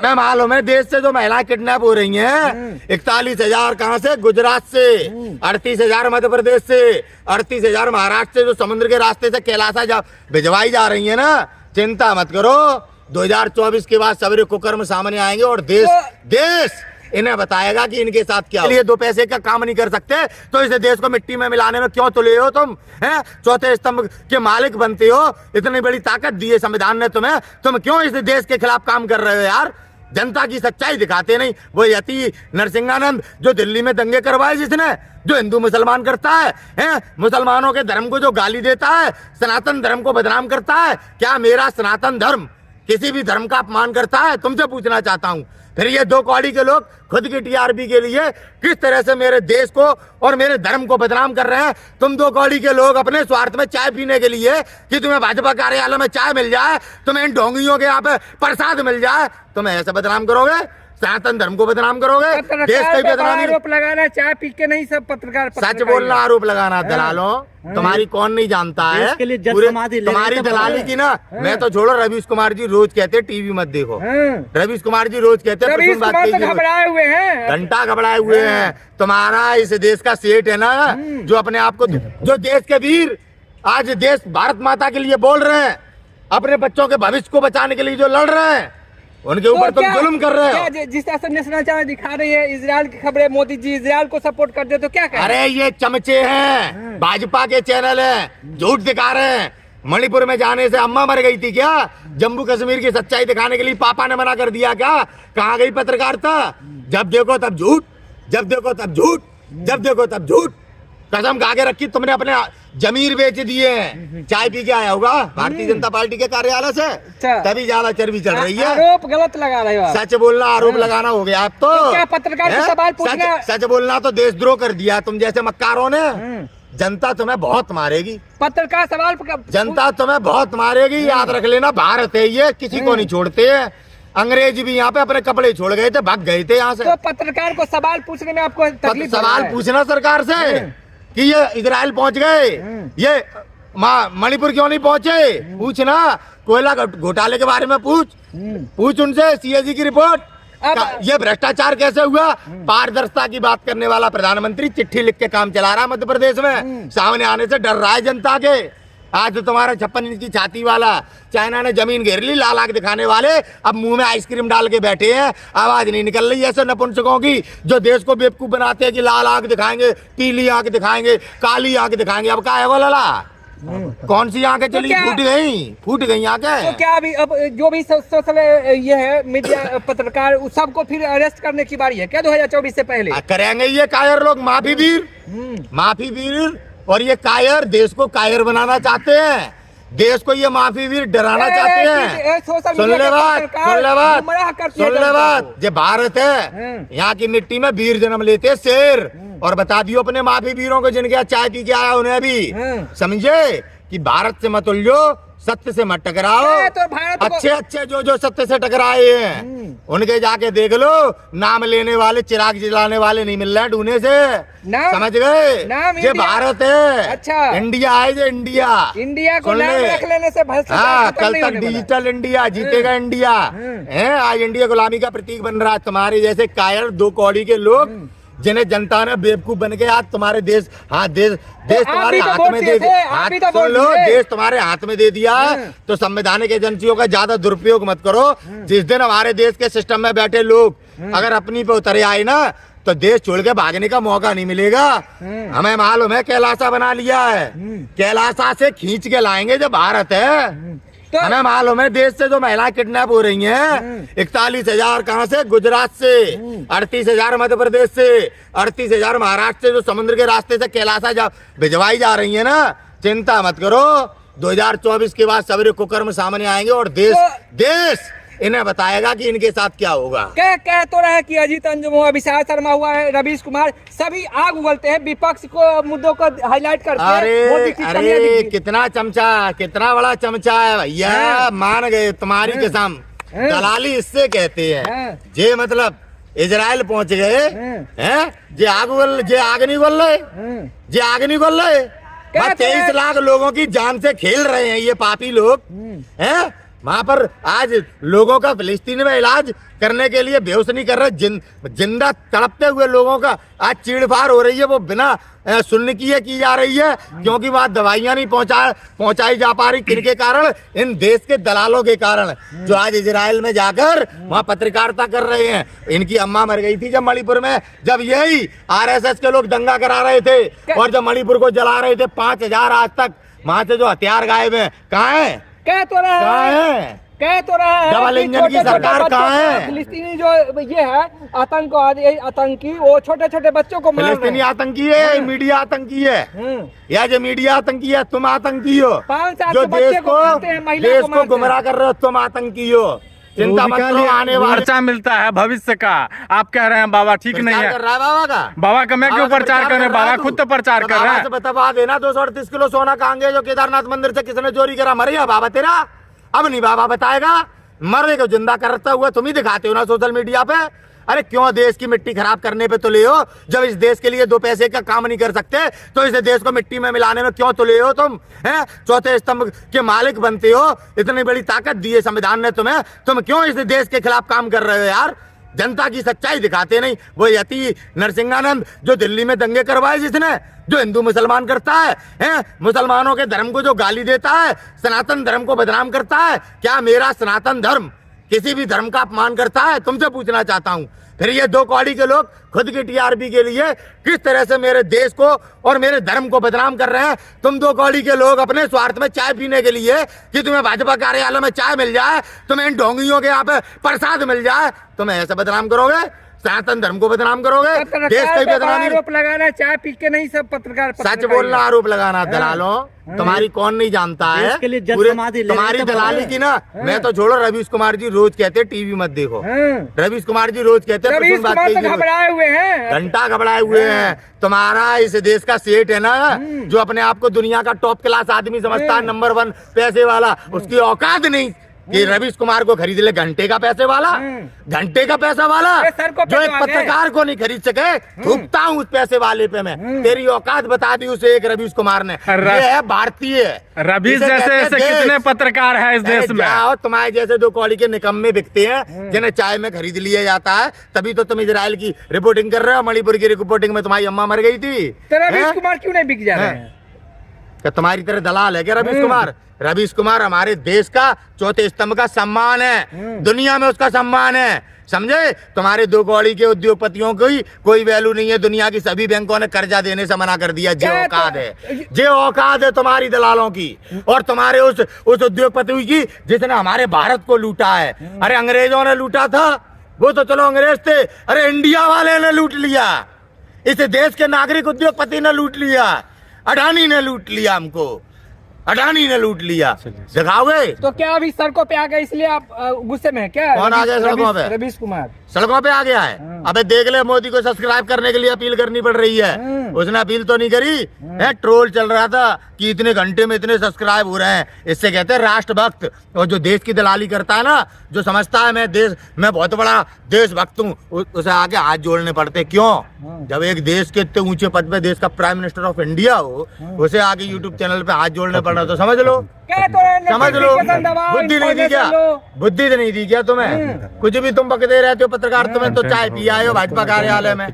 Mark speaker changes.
Speaker 1: हमें मालूम है देश से जो महिलाएं किडनैप हो रही हैं, 41,000 कहाँ से? गुजरात से, 38,000 मध्य प्रदेश से, 38,000 महाराष्ट्र से, जो समुद्र के रास्ते से कैलासा भिजवाई जा रही है ना। चिंता मत करो, 2024 के बाद सवेरे कुकर्म सामने आएंगे और देश इन्हें बताएगा कि इनके साथ क्या लिए 2 पैसे का काम नहीं कर सकते तो इस देश को मिट्टी में मिलाने में क्यों तुले हो तुम? हैं, चौथे स्तंभ के मालिक बनते हो, इतनी बड़ी ताकत दी है संविधान ने तुम्हें, तुम क्यों इस देश के खिलाफ काम कर रहे हो यार? जनता की सच्चाई दिखाते नहीं। वो यति नरसिंहानंद जो दिल्ली में दंगे करवाए, जिसने जो हिंदू मुसलमान करता है, मुसलमानों के धर्म को जो गाली देता है, सनातन धर्म को बदनाम करता है, क्या मेरा सनातन धर्म किसी भी धर्म का अपमान करता है? तुमसे पूछना चाहता हूँ। फिर ये 2 कौड़ी के लोग खुद की टीआरपी के लिए किस तरह से मेरे देश को और मेरे धर्म को बदनाम कर रहे हैं। तुम 2 कौड़ी के लोग अपने स्वार्थ में चाय पीने के लिए कि तुम्हें भाजपा कार्यालय में चाय मिल जाए, तुम्हें इन ढोंगियों के यहाँ पे प्रसाद मिल जाए, तुम्हें ऐसे बदनाम करोगे? सनातन धर्म को बदनाम करोगे, देश का बदनाम।
Speaker 2: आरोप लगाना, चाय पी के नहीं, सब पत्रकार
Speaker 1: सच बोलना, आरोप लगाना। दलालों, तुम्हारी कौन नहीं जानता है तुम्हारी दलाली की ना। मैं तो छोड़ो, रवीश कुमार जी रोज कहते टीवी मत देखो। रवीश कुमार जी रोज कहते
Speaker 2: घबराए हुए हैं,
Speaker 1: घंटा घबराए हुए हैं। तुम्हारा इस देश का सेठ है ना, जो अपने आप को, जो देश के वीर आज देश भारत माता के लिए बोल रहे हैं, अपने बच्चों के भविष्य को बचाने के लिए जो लड़ रहे हैं, उनके ऊपर तुम जुल्म कर रहे हो।
Speaker 2: जिस तरह से नेशनल चैनल दिखा रही है इजराइल की खबरें, मोदी जी इजराइल को सपोर्ट करते तो क्या करें?
Speaker 1: अरे ये चमचे हैं, भाजपा के चैनल हैं, झूठ दिखा रहे हैं। मणिपुर में जाने से अम्मा मर गई थी क्या? जम्मू कश्मीर की सच्चाई दिखाने के लिए पापा ने मना कर दिया क्या? कहाँ गई पत्रकारिता? जब देखो तब झूठ, जब देखो तब झूठ, जब देखो तब झूठ। कसम खा के रखी तुमने, अपने जमीर बेच दिए हैं। चाय पी के आया होगा भारतीय जनता पार्टी के कार्यालय से, तभी ज्यादा चर्बी चल रही है।
Speaker 2: आरोप गलत लगा रहे हो।
Speaker 1: सच बोलना आरोप लगाना हो गया अब तो
Speaker 2: क्या पत्रकार से सवाल पूछना?
Speaker 1: सच बोलना तो देशद्रोह कर दिया तुम जैसे मक्कारों ने। जनता तुम्हें बहुत मारेगी,
Speaker 2: पत्रकार सवाल
Speaker 1: जनता तुम्हें बहुत मारेगी, याद रख लेना। भारत है ये, किसी को नहीं छोड़ते हैं। अंग्रेज भी यहाँ पे अपने कपड़े छोड़ गए थे, भाग गए थे यहाँ से।
Speaker 2: तो पत्रकार को सवाल पूछने में आपको तकलीफ?
Speaker 1: सवाल पूछना सरकार से कि ये इजराइल पहुंच गए, ये मणिपुर क्यों नहीं पहुंचे? पूछना। कोयला घोटाले के बारे में पूछ उनसे, सीएजी की रिपोर्ट। ये भ्रष्टाचार कैसे हुआ? पारदर्शिता की बात करने वाला प्रधानमंत्री चिट्ठी लिख के काम चला रहा है मध्य प्रदेश में, सामने आने से डर रहा है जनता के। आज तो तुम्हारा 56 इंच की छाती वाला, चाइना ने जमीन घेर ली, लाल आंख दिखाने वाले अब मुंह में आइसक्रीम डाल के बैठे हैं, आवाज नहीं निकल रही ऐसे नपुंसकों की जो देश को बेवकूफ बनाते हैं कि लाल आंख दिखाएंगे, पीली आंख दिखाएंगे, काली आंख दिखाएंगे। अब क्या है वो लला? कौन सी आंखें चली? फूट गई आंखें।
Speaker 2: तो क्या अभी अब जो भी सोशल ये है मीडिया पत्रकार, सबको फिर अरेस्ट करने की बारी है क्या 2024 से पहले?
Speaker 1: करेंगे ये कायर लोग, माफी वीर। और ये कायर देश को कायर बनाना चाहते हैं, देश को ये माफी वीर डराना चाहते हैं। सुन ले बात, ये भारत है, यहाँ की मिट्टी में वीर जन्म लेते हैं, शेर। और बता दियो अपने माफी वीरों को जिनके चाय पी के आया उन्हें भी, समझे कि भारत से मत उलझो, सत्य से मत टकराओ। तो अच्छे जो सत्य से टकराए हैं उनके जाके देख लो, नाम लेने वाले, चिराग जलाने वाले नहीं मिल रहे ढूंढने से, समझ गए? ये भारत है।
Speaker 2: अच्छा,
Speaker 1: इंडिया है, ये इंडिया
Speaker 2: को नाम रख लेने से
Speaker 1: कल तक डिजिटल इंडिया जीतेगा। इंडिया है आज, इंडिया गुलामी का प्रतीक बन रहा है। तुम्हारे जैसे कायर 2 कौड़ी के लोग जिन्हें जनता ने बेवकूफ बन के आज तुम्हारे देश तुम्हारे हाथ में दे दिया, देश तुम्हारे हाथ में दे दिया। तो संवैधानिक एजेंसियों का ज्यादा दुरुपयोग मत करो। जिस दिन हमारे देश के सिस्टम में बैठे लोग अगर अपनी पे उतरे आए ना, तो देश छोड़ के भागने का मौका नहीं मिलेगा। हमें मालूम है कैलासा बना लिया है, कैलासा से खींच के लाएंगे जो भारत है। तो हमें मालूम है देश से जो महिलाएं किडनैप हो रही हैं, 41,000 कहाँ से? गुजरात से, 38,000 मध्य प्रदेश से, 38,000 महाराष्ट्र से, जो समुद्र के रास्ते से कैलासा भिजवाई जा रही है ना। चिंता मत करो, 2024 के बाद सवेरे कुकर्म सामने आएंगे और देश इन्हें बताएगा कि इनके साथ क्या होगा।
Speaker 2: कह तो रहे कि अजीत अंजुम हुआ, विशाल शर्मा हुआ है, रवीश कुमार, सभी आग उगलते हैं, विपक्ष को मुद्दों को हाईलाइट करते हैं।
Speaker 1: अरे कितना चमचा, कितना बड़ा चमचा है भैया, मान गए तुम्हारी कसम। दलाली इससे कहते हैं। जे मतलब इजराइल पहुंच गए हैं, जे आग नहीं उगल रहे। 23 लाख लोगों की जान से खेल रहे हैं ये पापी लोग हैं। वहां पर आज लोगों का फिलिस्तीन में इलाज करने के लिए बेहोश नहीं कर रहे, जिंदा तड़पते हुए लोगों का आज चीड़फाड़ हो रही है, वो बिना सुनने की जा रही है, क्योंकि वहां दवाइयां नहीं पहुंचाई जा पा रही। किनके कारण? इन देश के दलालों के कारण, जो आज इजराइल में जाकर वहां पत्रकारिता कर रहे हैं। इनकी अम्मा मर गई थी जब मणिपुर में, जब यही आरएसएस के लोग दंगा करा रहे थे और जब मणिपुर को जला रहे थे। 5000 आज तक वहां से जो हथियार गायब है, कहाँ है?
Speaker 2: कह तो रहा है
Speaker 1: डबल इंजन की सरकार कहाँ है?
Speaker 2: फिलिस्तीनी जो ये है आतंकी, वो छोटे छोटे बच्चों को मार रहे हैं।
Speaker 1: फिलिस्तीनी आतंकी है, मीडिया आतंकी है, या जो मीडिया आतंकी है, तुम आतंकी हो।
Speaker 2: 5 साल
Speaker 1: जो
Speaker 2: के बच्चे को मारते हैं, महिला
Speaker 1: देश
Speaker 2: को
Speaker 1: को
Speaker 2: मारते हैं।
Speaker 1: गुमराह कर रहे हो, तुम आतंकी हो। चिंता मत करो, आने वाले
Speaker 3: खर्चा मिलता है भविष्य का। आप कह रहे हैं बाबा ठीक नहीं
Speaker 1: प्रचार
Speaker 3: है।
Speaker 1: कर रहा है बाबा का।
Speaker 3: बाबा का मैं क्यों प्रचार कर रहे हैं? बाबा खुद तो प्रचार कर रहे हैं।
Speaker 1: बता देना 238 किलो सोना कहाँ गया जो केदारनाथ मंदिर से किसने चोरी करा? मर गया बाबा तेरा? अब नहीं बाबा बताएगा। मरने को जिंदा करता हुआ तुम ही दिखाते हो ना सोशल मीडिया पे। अरे क्यों देश की मिट्टी खराब करने पे तुले हो? जब इस देश के लिए 2 पैसे का काम नहीं कर सकते तो इस देश को मिट्टी में मिलाने में क्यों तुले हो तुम? हैं? चौथे स्तंभ के मालिक बनते हो, इतनी बड़ी ताकत दी है संविधान ने तुम्हें, तुम क्यों इस देश के खिलाफ काम कर रहे हो यार? जनता की सच्चाई दिखाते नहीं। वो यति नरसिंहानंद जो दिल्ली में दंगे करवाए, जिसने जो हिंदू मुसलमान करता है, मुसलमानों के धर्म को जो गाली देता है, सनातन धर्म को बदनाम करता है। क्या मेरा सनातन धर्म किसी भी धर्म का अपमान करता है? तुमसे पूछना चाहता हूं। फिर ये 2 कौड़ी के लोग खुद की टीआरपी के लिए किस तरह से मेरे देश को और मेरे धर्म को बदनाम कर रहे हैं। तुम 2 कौड़ी के लोग अपने स्वार्थ में चाय पीने के लिए कि तुम्हें भाजपा कार्यालय में चाय मिल जाए, तुम्हें इन ढोंगियों के यहाँ पे प्रसाद मिल जाए, तुम्हें ऐसे बदनाम करोगे? सनातन धर्म को बदनाम करोगे? देश का बदनामी।
Speaker 2: आरोप लगाना, चाय पी के नहीं सब पत्रकार
Speaker 1: सच बोलना, आरोप लगाना। दलालों, तुम्हारी कौन नहीं जानता है तुम्हारी दलाली की ना। मैं तो छोड़ो, रवीश कुमार जी रोज कहते हैं टीवी मत देखो। रवीश कुमार जी रोज कहते हैं
Speaker 2: रवीश कुमार तो घबराए हुए हैं,
Speaker 1: घंटा घबराए हुए हैं। तुम्हारा इस देश का सेठ है ना, जो अपने आप को दुनिया का टॉप क्लास आदमी समझता है, नंबर 1 पैसे वाला, उसकी औकात नहीं कि रवीश कुमार को खरीद ले। घंटे का पैसे वाला, घंटे का पैसा वाला जो एक पत्रकार को नहीं खरीद सके, थूकता हूँ उस पैसे वाले पे मैं। तेरी औकात बता दी उसे एक रवीश कुमार ने। ये है भारतीय।
Speaker 3: रवीश जैसे ऐसे कितने पत्रकार हैं इस देश में?
Speaker 1: तुम्हारे जैसे 2 कौड़ी के निकम्मे बिकते हैं, जिन्हें चाय में खरीद लिया जाता है। तभी तो तुम इजराइल की रिपोर्टिंग कर रहे हो। मणिपुर की रिपोर्टिंग में तुम्हारी अम्मा मर गई थी।
Speaker 2: रवीश कुमार क्यों नहीं बिक जा रहे हैं?
Speaker 1: क्या तुम्हारी तरह दलाल है क्या रवीश कुमार? रवीश कुमार हमारे देश का चौथे स्तंभ का सम्मान है, दुनिया में उसका सम्मान है, समझे? तुम्हारे 2 कौड़ी के उद्योगपतियों की कोई वैल्यू नहीं है। दुनिया की सभी बैंकों ने कर्जा देने से मना कर दिया। जे औकात है, जे औकात है तुम्हारी दलालों की और तुम्हारे उस उद्योगपति की जिसने हमारे भारत को लूटा है। अरे अंग्रेजों ने लूटा था, वो तो चलो अंग्रेज थे। अरे इंडिया वाले ने लूट लिया, इस देश के नागरिक उद्योगपति ने लूट लिया, अडानी ने लूट लिया, हमको अडानी ने लूट लिया। दिखाओगे?
Speaker 2: तो क्या अभी सड़कों पे आ गए इसलिए आप गुस्से में हैं क्या?
Speaker 1: कौन आ गया सड़कों पे?
Speaker 2: रवीश कुमार
Speaker 1: सड़कों पे आ गया है। अबे देख ले, मोदी को सब्सक्राइब करने के लिए अपील करनी पड़ रही है। उसने अपील तो नहीं करी है। ट्रोल चल रहा था कि इतने घंटे में इतने सब्सक्राइब हो रहे हैं। इससे कहते हैं राष्ट्रभक्त। और जो देश की दलाली करता है ना, जो समझता है मैं बहुत बड़ा देशभक्त हूँ, उसे आगे हाथ जोड़ने पड़ते। क्यों? जब एक देश के इतने ऊंचे पद पे देश का प्राइम मिनिस्टर ऑफ इंडिया हो, उसे आगे यूट्यूब चैनल पे हाथ जोड़ने पड़ना तो समझ लो। समझ लो, बुद्धि नहीं दी क्या? बुद्धि तो नहीं दी क्या तुम्हें? कुछ भी तुम बकते रहते हो पत्रकार। तुम्हें तो चाय पी आए हो भाजपा कार्यालय में।